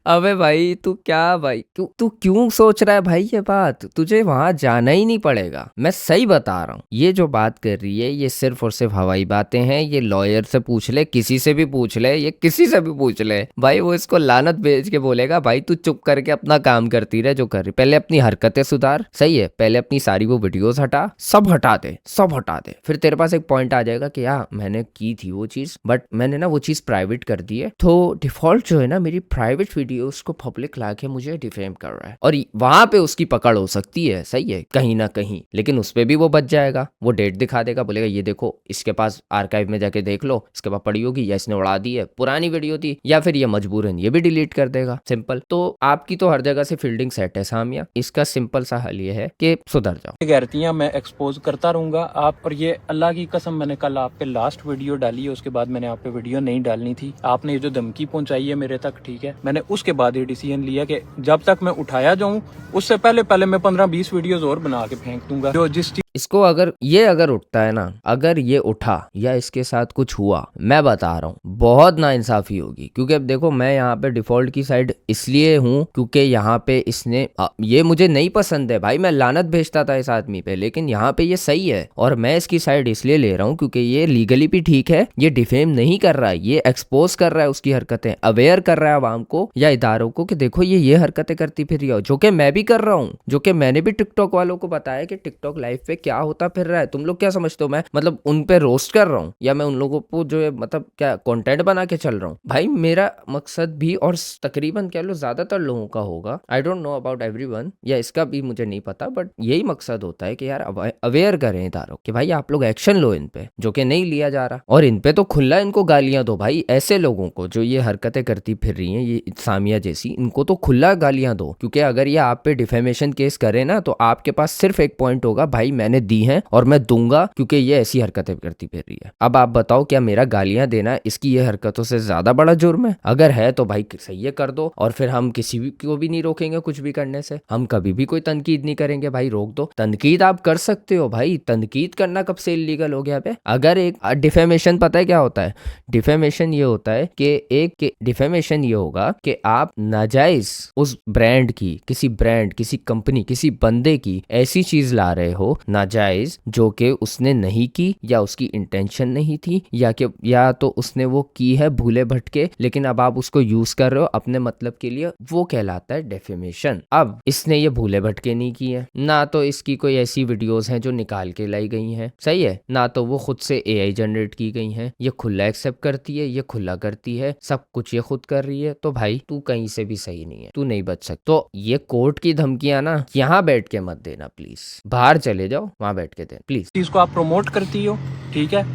अबे भाई तू क्या भाई, तू क्यों सोच रहा है भाई ये बात? तुझे वहां जाना ही नहीं पड़ेगा, मैं सही बता रहा हूँ। ये जो बात कर रही है ये सिर्फ और सिर्फ हवाई बातें हैं। ये लॉयर से पूछ ले, किसी से भी पूछ ले, ये किसी से भी पूछ ले भाई, वो इसको लानत भेज के बोलेगा भाई तू चुप करके अपना काम करती रहे जो कर रही, पहले अपनी हरकतें सुधार, सही है, पहले अपनी सारी वो वीडियोस हटा, सब हटा दे, फिर तेरे पास एक पॉइंट आ जाएगा कि यार मैंने की थी वो चीज, बट मैंने ना वो चीज प्राइवेट कर दी है, तो डिफॉल्ट जो है ना मेरी प्राइवेट वीडियोस को पब्लिक ला के मुझे डिफेम कर रहा है, और वहां पे उसकी पकड़ हो सकती है, सही है, कहीं ना कहीं, लेकिन उस पे भी वो बच जाएगा, वो डेट दिखा देगा, बोलेगा ये देखो इसके पास आर्काइव में जाके देख लो, इसके पास पड़ी होगी, या इसने उड़ा दी है, पुरानी वीडियो थी, या फिर ये मजबूरन ये भी डिलीट कर देगा, सिंपल। तो आपकी तो हर जगह से फील्डिंग सेट है सामिया, इसका सिंपल सा हल ये है कि सुधर जाओ। गैरतियां मैं एक्सपोज करता रहूंगा आप, और ये अल्लाह की कसम मैंने कल आप पे लास्ट वीडियो डाली है, उसके बाद मैंने आप पे वीडियो नहीं डालनी थी। आपने ये जो धमकी पहुंचाई है मेरे तक, ठीक है, मैंने उसके बाद ये डिसीजन लिया कि जब तक मैं उठाया जाऊं उससे पहले मैं 15-20 वीडियोस और बना के फेंक दूंगा। जो जिस इसको अगर उठता है ना, अगर ये उठा या इसके साथ कुछ हुआ, मैं बता रहा हूँ बहुत नाइंसाफी होगी, क्योंकि अब देखो मैं यहाँ पे डिफॉल्ट की साइड इसलिए हूँ क्योंकि यहाँ पे इसने ये मुझे नहीं पसंद है भाई, मैं लानत भेजता था इस आदमी पे, लेकिन यहाँ पे ये सही है और मैं इसकी साइड इसलिए ले रहा हूँ क्योंकि ये लीगली भी ठीक है, ये डिफेम नहीं कर रहा है, ये एक्सपोज कर रहा है उसकी हरकतें, अवेयर कर रहा है आवाम को या इदारों को कि देखो ये हरकतें करती फिर रही हो, जो कि मैं भी कर रहा हूँ, जो कि मैंने भी टिकटॉक वालों को बताया कि टिकटॉक लाइव पे क्या होता फिर रहा है। तुम लोग क्या समझते हो मैं मतलब उन पे रोस्ट कर रहा हूँ, या मैं उन लोगों को जो है मतलब क्या कंटेंट बना के चल रहा हूँ? भाई मेरा मकसद भी, और तकरीबन कह लो ज्यादातर लोगों का होगा, आई डोंट नो अबाउट एवरीवन, या इसका भी मुझे नहीं पता, बट यही मकसद होता है कि यार अवेयर करें इदारों कि भाई आप लोग एक्शन लो इन पे, जो कि नहीं लिया जा रहा, और इन पे तो खुला इनको गालियां दो भाई, ऐसे लोगों को जो ये हरकतें करती फिर रही हैं, ये सामिया जैसी, इनको तो खुला गालियां दो, क्योंकि अगर ये आप पे डिफेमेशन केस करे ना तो आपके पास सिर्फ एक पॉइंट होगा, भाई मैंने दी है और मैं दूंगा क्योंकि ये ऐसी हरकतें करती फिर रही है। अब आप बताओ क्या मेरा गालियां देना इसकी ये हरकतों से ज्यादा बड़ा जुर्म है? अगर है तो भाई सही है कर दो, और फिर हम किसी भी को भी नहीं रोकेंगे कुछ भी करने से, हम कभी भी कोई तनकीद नहीं करेंगे भाई, रोक दो। तनकीद आप कर सकते हो भाई, तनकीद करना कब से इलीगल हो गया? पे अगर एक डिफेमेशन, पता है क्या होता है डिफेमेशन? ये होता है कि डिफेमेशन ये होगा कि आप नाजायज उस ब्रांड की, किसी कंपनी, किसी बंदे की ऐसी चीज ला रहे हो नाजायज जो कि उसने नहीं की, या उसकी इंटेंशन नहीं थी, या तो उसने वो की है भूले भटके, लेकिन अब आप उसको यूज कर रहे हो अपने मतलब के लिए, वो कहलाता है डेफेमेशन। अब इसने ये भूले भटके नहीं की है, ना तो इसकी कोई ऐसी वीडियोस हैं जो निकाल के लाई गई हैं, सही है, ना तो वो खुद से AI जनरेट की गई हैं, ये खुला एक्सेप्ट करती है, ये खुला करती है, सब कुछ ये खुद कर रही है, तो भाई तू कहीं से भी सही नहीं है, तू नहीं बच सकता। तो ये कोर्ट की धमकियां ना यहाँ बैठ के मत देना प्लीज, बाहर चले जाओ वहां बैठ के दे प्लीज। चीज को आप प्रमोट करती हो, ठीक है,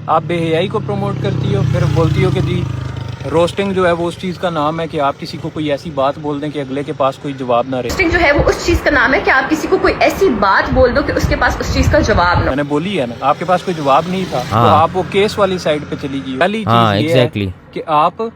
आप बेहयाई को प्रमोट करती हो, फिर बोलती हो कि जी रोस्टिंग जो है वो उस चीज का नाम है कि आप किसी को कोई ऐसी बात बोल दें कि अगले के पास कोई जवाब ना रहे। रोस्टिंग जो है वो उस चीज का नाम है कि आप किसी को कोई ऐसी बात बोल दो कि उसके पास उस चीज का जवाब ना। मैंने बोली है ना, आपके पास कोई जवाब नहीं था, हाँ। तो आप वो केस वाली साइड पे चली गई। पहली हाँ, चीज ये है कि आप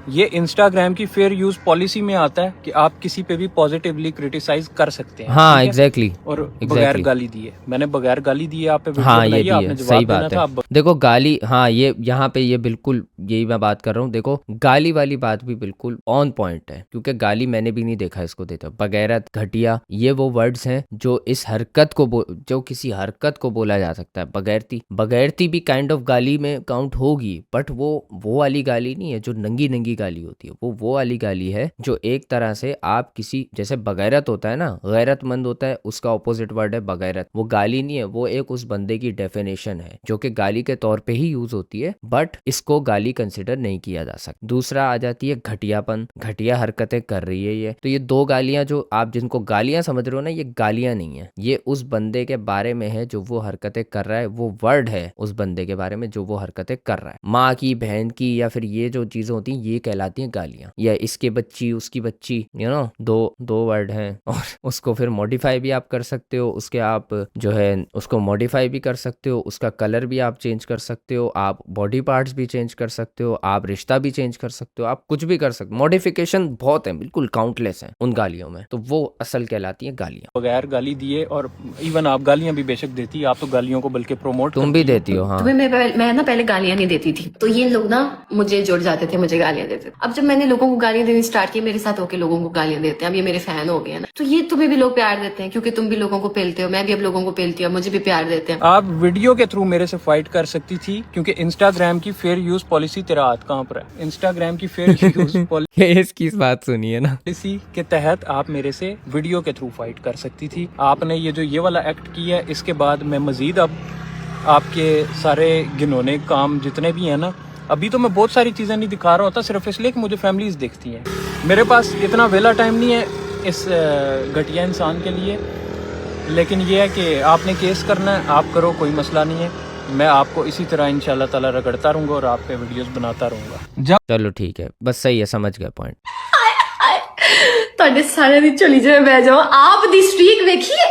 ये इंस्टाग्राम की फेयर यूज पॉलिसी में आता है कि आप किसी पे भी पॉजिटिवली क्रिटिसाइज कर सकते हैं, हाँ ठीक है? एग्जैक्टली और बगैर एग्जैक्टली गाली दिए, मैंने बगैर गाली दिए आप पे वीडियो हाँ ये बनाई, भी आपने है, जवाब सही देना बात था। है। आप देखो गाली, हाँ ये यहाँ पे ये बिल्कुल यही मैं बात कर रहा हूँ। देखो गाली वाली बात भी बिल्कुल ऑन पॉइंट है, क्योंकि गाली मैंने भी नहीं देखा इसको देता। बगैरत, घटिया, ये वो वर्ड्स हैं जो इस हरकत को जो किसी हरकत को बोला जा सकता है। बगैरती, बगैरती भी काइंड ऑफ गाली में काउंट होगी, बट वो वाली गाली नहीं है जो नंगी नंगी गाली होती है। वो वाली गाली है जो एक तरह से आप किसी, जैसे बगैरत होता है ना, गैरतमंद होता है, उसका ऑपोजिट वर्ड है बगैरत। वो गाली नहीं है, वो एक उस बंदे की डेफिनेशन है जो कि गाली के तौर पे ही यूज होती है, बट इसको गाली कंसिडर नहीं किया जा सकता। दूसरा आ जाती है घटियापन, घटिया हरकतें कर रही है ये। तो ये दो गालियां जो आप जिनको गालियां समझ रहे हो ना, ये गालियां नहीं है, ये उस बंदे के बारे में है जो वो हरकतें कर रहा है। वो वर्ड है उस बंदे के बारे में जो वो हरकतें कर रहा है। माँ की, बहन की, या फिर ये जो चीजें होती हैं ये कहलाती हैं गालियां। या इसके बच्ची, उसकी बच्ची, यू नो, दो वर्ड हैं। और उसको फिर मॉडिफाई भी आप कर सकते हो, उसके आप जो है उसको मॉडिफाई भी कर सकते हो, उसका कलर भी आप चेंज कर सकते हो, आप बॉडी पार्ट्स भी चेंज कर सकते हो, आप रिश्ता भी चेंज कर सकते हो, आप कुछ भी कर सकते हो। मॉडिफिकेशन बहुत है, बिल्कुल काउंटलेस है उन गालियों में। तो वो असल कहलाती है गालियां। बगैर गाली दिए, और इवन आप गालियां भी बेशक देती है, आप तो गालियों को बल्कि प्रमोट तुम भी देती हो, हाँ। तुम्हें मैं ना पहले गालियां नहीं देती थी, तो ये लोग ना मुझे जुड़ जाते थे, मुझे गालियां देते थे। अब जब मैंने लोगों को गालियां देनी स्टार्ट की, मेरे साथ होके लोगों को गालियां देते हैं, अब ये मेरे फैन हो गए हैं ना, तो ये तुम्हें भी लोग प्यार देते हैं क्योंकि तुम भी लोगों को पेलते हो, मैं भी अब लोगों को पेलती हूँ, मुझे भी प्यार देते हैं। आप वीडियो के थ्रू मेरे से फाइट कर सकती थी, क्योंकि इंस्टाग्राम की फेयर यूज पॉलिसी, तेरा हाथ कहाँ पर है? इंस्टाग्राम की फेयर यूज ये इसकी बात सुनिए ना। पॉलिसी के तहत आप मेरे से वीडियो के थ्रू फाइट कर सकती थी। आपने ये वाला एक्ट किया है, इसके बाद मैं मजीद अब आपके सारे घिनौने काम जितने भी हैं ना, अभी तो मैं बहुत सारी चीज़ें नहीं दिखा रहा होता, सिर्फ इसलिए कि मुझे फैमिलीज देखती हैं। मेरे पास इतना वेला टाइम नहीं है इस घटिया इंसान के लिए, लेकिन ये है कि आपने केस करना है, आप करो, कोई मसला नहीं है। मैं आपको इसी तरह इंशाल्लाह ताला रगड़ता रहूँगा और आप पे वीडियोस बनाता रहूँगा। चलो ठीक है, बस सही है, समझ गया पॉइंट। ਤੁਹਾਡੇ ਸਾਰਿਆਂ ਦੀ ਝੋਲੀ 'ਚ ਬਹਿ ਜਾਵਾਂ, ਆਪ ਦੀ ਸਟ੍ਰੀਕ ਵੇਖੀਏ।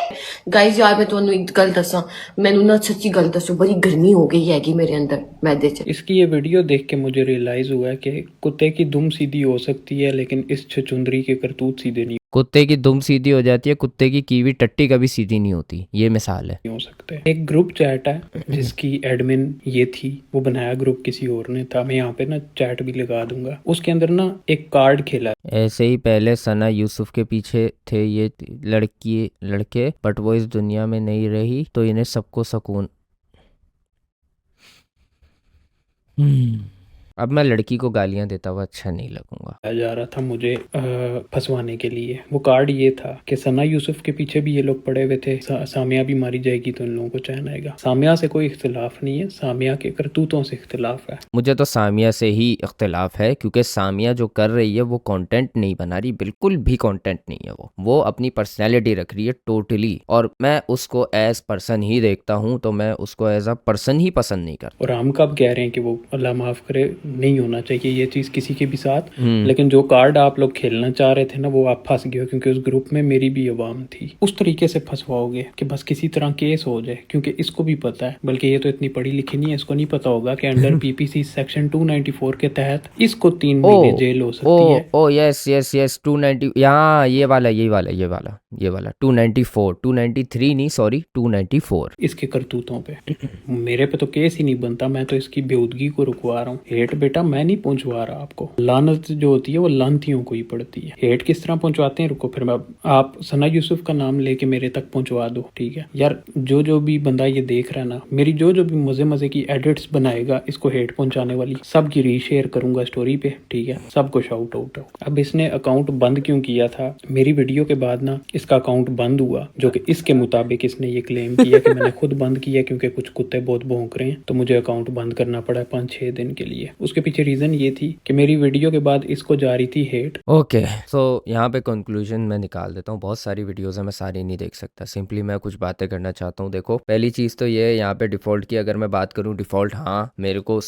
ਗਾਇਜ਼ ਯਾਰ ਮੈਂ ਤੁਹਾਨੂੰ ਇੱਕ ਗੱਲ ਦੱਸਾਂ, ਮੈਨੂੰ ਨਾ ਸੱਚੀ ਗੱਲ ਦੱਸੋ, ਬੜੀ ਗਰਮੀ ਹੋ ਗਈ ਹੈਗੀ ਮੇਰੇ ਅੰਦਰ मैदे च। इसकी ये वीडियो देख के मुझे रियलाइज हुआ है कि कुत्ते की दुम सीधी हो सकती है, लेकिन इस छचुंदरी के करतूत सीधे नहीं कुत्ते की दुम सीधी हो जाती है, कुत्ते की कीवी टट्टी कभी सीधी नहीं होती, ये मिसाल है। हो सकते। एक ग्रुप चैट है जिसकी एडमिन ये थी, वो बनाया ग्रुप किसी और ने था, मैं यहाँ पे ना चैट भी लगा दूंगा। उसके अंदर ना एक कार्ड खेला, ऐसे ही पहले सना यूसुफ के पीछे थे ये लड़के, बट वो इस दुनिया में नहीं रही तो इन्हें सबको सुकून। अब मैं लड़की को गालियां देता हुआ अच्छा नहीं लगूंगा। जा रहा था मुझे फंसवाने के लिए। वो कार्ड ये था कि सना यूसुफ के पीछे भी ये लोग पड़े हुए थे, सामिया भी मारी जाएगी तो इन लोगों को चैन आएगा। सामिया से कोई इख्तिलाफ नहीं है, सामिया के करतूतों से इख्तिलाफ है। मुझे तो सामिया से ही इख्तिलाफ है, क्योंकि सामिया जो कर रही है वो कंटेंट नहीं बना रही, बिल्कुल भी कंटेंट नहीं है। वो अपनी पर्सनैलिटी रख रही है टोटली, और मैं उसको एज पर्सन ही देखता हूँ, तो मैं उसको एज अ पर्सन ही पसंद नहीं करता। और हम कब कह रहे हैं कि वो अल्लाह माफ करे, नहीं होना चाहिए ये चीज किसी के भी साथ, लेकिन जो कार्ड आप लोग खेलना चाह रहे थे ना, वो आप फंस गए हो, क्योंकि उस ग्रुप में मेरी भी आवाम थी। उस तरीके से फंसवाओगे कि बस किसी तरह केस हो जाए, क्योंकि इसको भी पता है, बल्कि ये तो इतनी पढ़ी लिखी नहीं है, इसको नहीं पता होगा कि अंडर पीपीसी सेक्शन 294 के तहत इसको 3 महीने जेल हो सकती है। ओ यस 290, यहाँ ये वाला 294, 293 नहीं, सॉरी 294। इसके करतूतों पे मेरे पे तो केस ही नहीं बनता, मैं तो इसकी बेउदगी को रुकवा रहा हूँ। हेट बेटा मैं नहीं पहुंचवा रहा आपको, लानत जो होती है वो लानतियों को ही पड़ती है। हेट किस तरह पहुंचवाते हैं, रुको फिर मैं, आप सना यूसुफ का नाम लेके मेरे तक पहुंचवा दो, ठीक है यार। जो भी बंदा ये देख रहा है ना, मेरी जो भी मजे की एडिट्स बनाएगा इसको हेट पहुंचाने वाली, सबकी रीशेयर करूंगा स्टोरी पे, ठीक है, सबको शाउट आउट। अब इसने अकाउंट बंद क्यों किया था? मेरी वीडियो के बाद ना इसका अकाउंट बंद हुआ, जो कि इसके मुताबिक इसने ये क्लेम किया कि मैंने खुद बंद किया क्योंकि कुछ कुत्ते बहुत भौंक रहे हैं, तो मुझे अकाउंट बंद करना पड़ा 5-6 दिन के लिए। उसके पीछे रीजन ये थी कि मेरी वीडियो के बाद इसको जा रही थी हेट। ओके, सो यहाँ पे कंक्लूजन मैं निकाल देता हूँ। बहुत सारी वीडियोस है, मैं सारी नहीं देख सकता, सिंपली मैं कुछ बातें करना चाहता हूँ। देखो, पहली चीज़ तो ये है, यहाँ पे डिफ़ॉल्ट की अगर मैं बात करूँ, डिफ़ॉल्ट हाँ मेरे को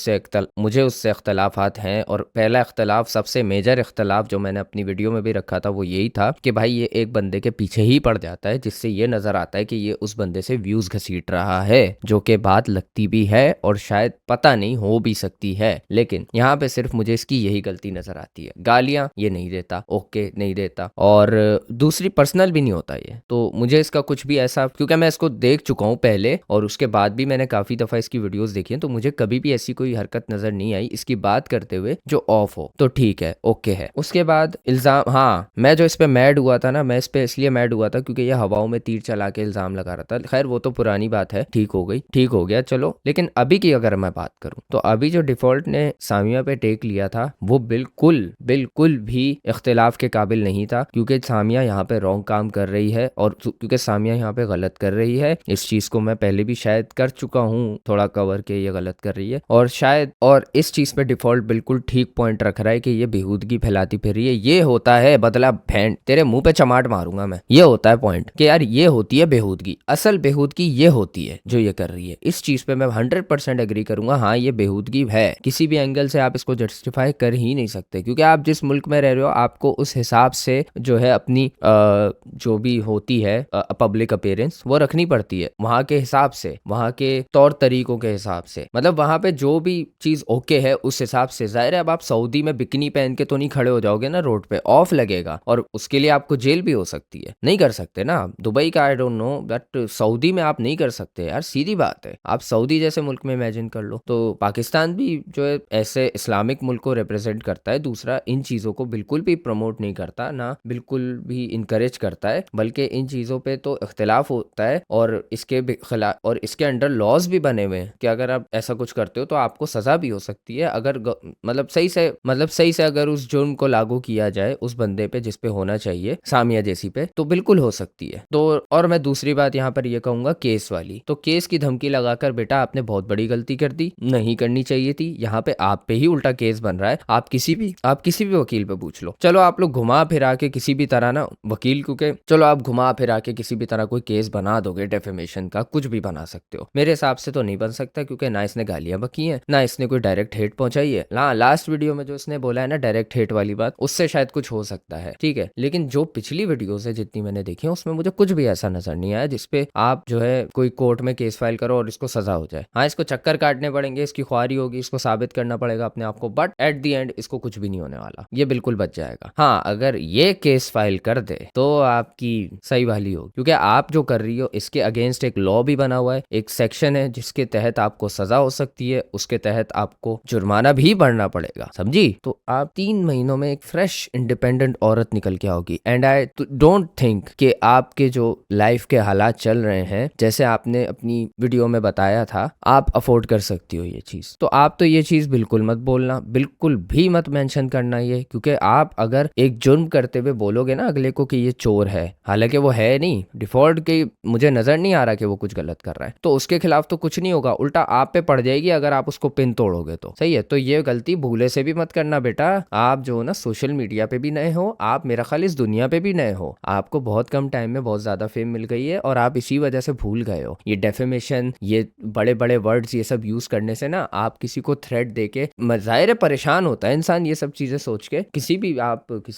मुझे उससे इख्तलाफात हैं। और पहला इख्तलाफ, सबसे मेजर इख्तलाफ जो मैंने अपनी वीडियो में भी रखा था, वो यही था कि भाई ये एक बंदे के पीछे ही पड़ जाता है, जिससे ये नज़र आता है कि ये उस बंदे से व्यूज़ घसीट रहा है, जो कि बात लगती भी है और शायद पता नहीं हो भी सकती है। लेकिन यहाँ पे सिर्फ मुझे इसकी यही गलती नजर आती है, गालियां ये नहीं देता, ओके नहीं देता, और दूसरी पर्सनल भी नहीं होता ये। तो मुझे इसका कुछ भी ऐसा, क्योंकि मैं इसको देख चुका हूँ पहले और उसके बाद भी मैंने काफी दफा इसकी वीडियोस देखी हैं, तो मुझे कभी भी ऐसी कोई हरकत नजर नहीं आई इसकी बात करते हुए जो ऑफ हो। तो ठीक है, ओके है। उसके बाद इल्जाम, हाँ मैं जो इस पे मैड हुआ था ना, मैं इस पे इसलिए मैड हुआ था क्योंकि ये हवाओं में तीर चला के इल्जाम लगा रहा था। खैर वो तो पुरानी बात है, ठीक हो गई, ठीक हो गया चलो। लेकिन अभी की अगर मैं बात करूं तो अभी जो डिफॉल्ट ने सामिया पे टेक लिया था वो बिल्कुल बिल्कुल भी इख्तिलाफ के काबिल नहीं था, क्योंकि सामिया यहाँ पे रॉन्ग काम कर रही है और क्योंकि सामिया यहाँ पे गलत कर रही है। इस चीज को मैं पहले भी शायद कर चुका हूँ थोड़ा कवर के ये गलत कर रही है, और शायद और इस चीज पे डिफॉल्ट बिल्कुल ठीक पॉइंट रख रहा है कि ये बेहूदगी फैलाती फिर रही है। ये होता है बदला भेंट, तेरे मुंह पे चमाट मारूंगा मैं। ये होता है पॉइंट कि यार ये होती है बेहूदगी, असल बेहूदगी ये होती है जो ये कर रही है। इस चीज पे मैं 100% एग्री करूंगा, हाँ ये बेहूदगी है, किसी भी एंगल से आप इसको जस्टिफाई कर ही नहीं सकते, क्योंकि आप जिस मुल्क में रह रहे हो आपको उस हिसाब से जो है अपनी जो भी होती है पब्लिक अपीयरेंस वो रखनी पड़ती है, वहाँ के हिसाब से, वहाँ के तौर तरीकों के हिसाब से, मतलब वहाँ पे जो भी चीज ओके है उस हिसाब से। जाहिर है अब आप सऊदी में बिकनी पहन के तो नहीं खड़े हो जाओगे ना रोड पे, ऑफ लगेगा और उसके लिए आपको जेल भी हो सकती है, नहीं कर सकते ना। दुबई का आई डोंट नो, बट सऊदी में आप नहीं कर सकते यार, सीधी बात है। आप सऊदी जैसे मुल्क में इमेजिन कर लो। तो पाकिस्तान भी जो है ऐसे इस्लामिक मुल्क को रिप्रेजेंट करता है, दूसरा इन चीजों को बिल्कुल भी प्रमोट नहीं करता, ना बिल्कुल भी इनकरेज करता है, बल्कि इन चीजों पे तो इख्तिलाफ होता है और इसके खिलाफ, और इसके अंडर लॉज भी बने हुए हैं कि अगर आप ऐसा कुछ करते हो तो आपको सजा भी हो सकती है, अगर मतलब सही से अगर उस जुर्म को लागू किया जाए उस बंदे पे जिस पे होना चाहिए, सामिया जैसी पे, तो बिल्कुल हो सकती है। तो और मैं दूसरी बात यहाँ पर ये कहूंगा केस वाली, तो केस की धमकी लगाकर बेटा आपने बहुत बड़ी गलती कर दी, नहीं करनी चाहिए थी। यहाँ पे आप पे ही उल्टा केस बन रहा है, आप किसी भी वकील पे पूछ लो। चलो आप लोग घुमा फिरा के किसी भी तरह ना वकील, क्योंकि चलो आप घुमा फिरा के किसी भी तरह कोई केस बना दोगे, डेफेमेशन का कुछ भी बना सकते हो, मेरे हिसाब से तो नहीं बन सकता, क्योंकि ना इसने गालियां बकी हैं, ना इसने कोई डायरेक्ट हेट पहुंचाई है। लास्ट वीडियो में जो इसने बोला है ना डायरेक्ट हेट वाली बात, उससे शायद कुछ हो सकता है, ठीक है, लेकिन जो पिछली वीडियोस है जितनी मैंने देखी है उसमें मुझे कुछ भी ऐसा नजर नहीं आया जिसपे आप जो है कोई कोर्ट में केस फाइल करो और इसको सजा हो जाए। हाँ इसको चक्कर काटने पड़ेंगे, इसकी ख्वारी होगी, इसको साबित करना पड़ेगा अपने आप को, बट एट द एंड इसको कुछ भी नहीं होने वाला, ये बिल्कुल बच जाएगा। हाँ अगर ये केस फाइल कर दे तो आपकी सही वाली होगी, क्योंकि आप जो कर रही हो इसके अगेंस्ट एक लॉ भी बना हुआ है, एक सेक्शन है जिसके तहत आपको सजा हो सकती है, उसके तहत आपको जुर्माना भी भरना पड़ेगा, समझी। तो आप 3 महीनों में एक फ्रेश इंडिपेंडेंट औरत निकल के आओगी, एंड आई डोंट थिंक कि आपके जो लाइफ के हालात चल रहे हैं, जैसे आपने अपनी वीडियो में बताया था, आप अफोर्ड कर सकती हो ये चीज। तो आप तो ये चीज बिल्कुल मत बोलना, बिल्कुल भी मत मेंशन करना ये, क्योंकि आप अगर एक जुर्म करते हुए बोलोगे ना अगले को कि ये चोर है, हालांकि वो है नहीं, डिफॉल्ट के मुझे नजर नहीं आ रहा कि वो कुछ गलत कर रहा है, तो उसके खिलाफ तो कुछ नहीं होगा, उल्टा आप पे पड़ जाएगी अगर आप उसको पिन तोड़ोगे तो। सही है, तो ये गलती भूले से भी मत करना बेटा। आप जो ना सोशल मीडिया पे भी नए हो, आप मेरा ख्याल इस दुनिया पे भी नए हो, आपको बहुत कम टाइम में बहुत ज्यादा फेम मिल गई है और आप इसी वजह से भूल गए हो। ये डेफेमेशन, ये बड़े बड़े वर्ड्स, ये सब यूज करने से ना आप किसी को थ्रेट देके, ज़ाहिर परेशान होता है इंसान ये सब चीजें सोच के। किसी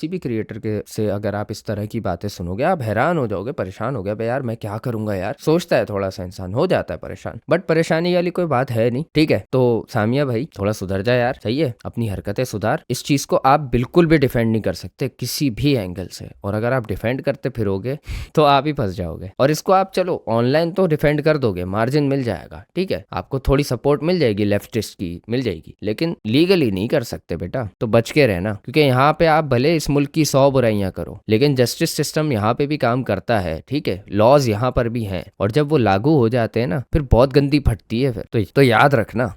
भी क्रिएटर के से अगर आप इस तरह की बातें सुनोगे आप हैरान हो जाओगे, परेशान हो गया भाई यार मैं क्या करूंगा यार, सोचता है थोड़ा सा इंसान, हो जाता है परेशान, बट परेशानी वाली कोई बात है नहीं, ठीक है। तो सामिया भाई थोड़ा सुधर जा यार, सही है, अपनी हरकतें सुधार। इस चीज को आप बिल्कुल भी डिफेंड नहीं कर सकते किसी भी एंगल से, और अगर आप डिफेंड करते फिरोगे तो आप ही फंस जाओगे। और इसको आप चलो ऑनलाइन तो डिफेंड कर दोगे, मार्जिन मिल जाएगा, ठीक है, आपको थोड़ी सपोर्ट मिल जाएगी, लेफ्टिस्ट की मिल जाएगी, लेकिन लीगली नहीं कर सकते बेटा। तो बच के रहना, क्योंकि यहाँ पे आप भले इस मुल्क की 100 बुराइयां करो, लेकिन जस्टिस सिस्टम यहाँ पे भी काम करता है, ठीक है, लॉज यहाँ पर भी हैं, और जब वो लागू हो जाते हैं ना फिर बहुत गंदी फटती है फिर, तो याद रखना।